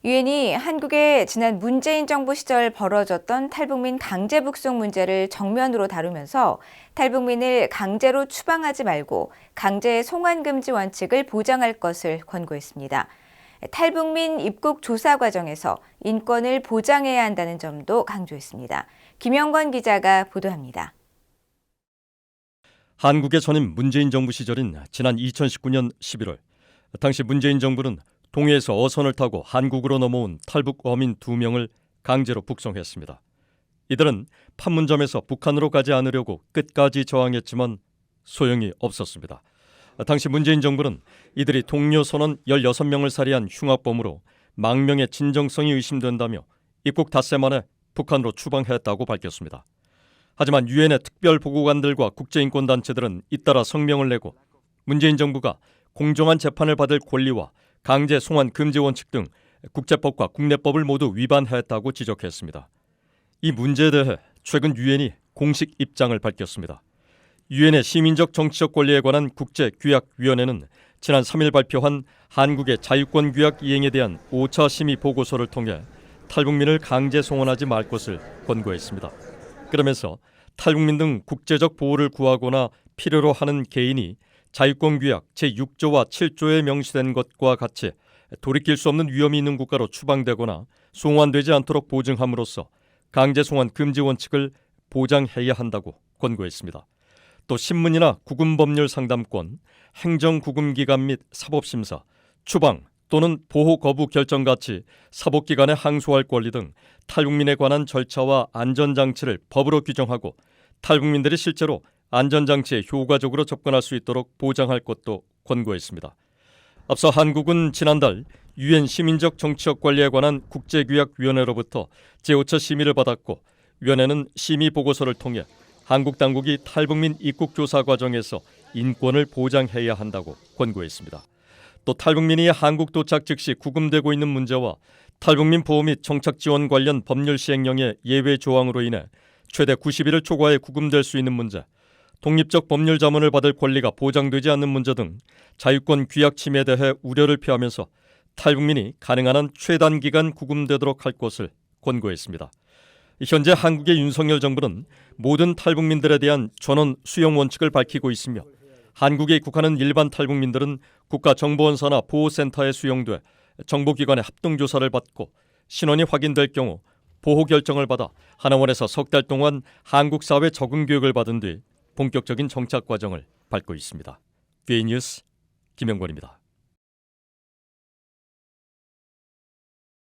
유엔이 한국의 지난 문재인 정부 시절 벌어졌던 탈북민 강제 북송 문제를 정면으로 다루면서 탈북민을 강제로 추방하지 말고 강제 송환 금지 원칙을 보장할 것을 권고했습니다. 탈북민 입국 조사 과정에서 인권을 보장해야 한다는 점도 강조했습니다. 김영건 기자가 보도합니다. 한국의 전임 문재인 정부 시절인 지난 2019년 11월, 당시 문재인 정부는 동해에서 어선을 타고 한국으로 넘어온 탈북 어민 2명을 강제로 북송했습니다. 이들은 판문점에서 북한으로 가지 않으려고 끝까지 저항했지만 소용이 없었습니다. 당시 문재인 정부는 이들이 동료 선원 16명을 살해한 흉악범으로 망명의 진정성이 의심된다며 입국 닷새 만에 북한으로 추방했다고 밝혔습니다. 하지만 유엔의 특별보고관들과 국제인권단체들은 잇따라 성명을 내고 문재인 정부가 공정한 재판을 받을 권리와 강제 송환 금지 원칙 등 국제법과 국내법을 모두 위반했다고 지적했습니다. 이 문제에 대해 최근 유엔이 공식 입장을 밝혔습니다. 유엔의 시민적 정치적 권리에 관한 국제규약위원회는 지난 3일 발표한 한국의 자유권 규약 이행에 대한 5차 심의 보고서를 통해 탈북민을 강제 송환하지 말 것을 권고했습니다. 그러면서 탈북민 등 국제적 보호를 구하거나 필요로 하는 개인이 자유권규약 제6조와 7조에 명시된 것과 같이 돌이킬 수 없는 위험이 있는 국가로 추방되거나 송환되지 않도록 보증함으로써 강제 송환 금지 원칙을 보장해야 한다고 권고했습니다. 또 신문이나 구금법률 상담권, 행정구금기관 및 사법심사, 추방 또는 보호 거부 결정 같이 사법기관에 항소할 권리 등 탈북민에 관한 절차와 안전장치를 법으로 규정하고 탈북민들이 실제로 안전장치에 효과적으로 접근할 수 있도록 보장할 것도 권고했습니다. 앞서 한국은 지난달 유엔 시민적 정치적 관리에 관한 국제규약위원회로부터 제5차 심의를 받았고 위원회는 심의 보고서를 통해 한국 당국이 탈북민 입국 조사 과정에서 인권을 보장해야 한다고 권고했습니다. 또 탈북민이 한국 도착 즉시 구금되고 있는 문제와 탈북민 보호 및 정착 지원 관련 법률 시행령의 예외 조항으로 인해 최대 90일을 초과해 구금될 수 있는 문제, 독립적 법률 자문을 받을 권리가 보장되지 않는 문제 등 자유권 규약 침해에 대해 우려를 표하면서 탈북민이 가능한 한 최단 기간 구금되도록 할 것을 권고했습니다. 현재 한국의 윤석열 정부는 모든 탈북민들에 대한 전원 수용 원칙을 밝히고 있으며 한국에 입국하는 일반 탈북민들은 국가정보원사나 보호센터에 수용돼 정보기관의 합동조사를 받고 신원이 확인될 경우 보호 결정을 받아 하나원에서 석 달 동안 한국 사회 적응 교육을 받은 뒤 본격적인 정착 과정을 밟고 있습니다. VN뉴스 김영권입니다.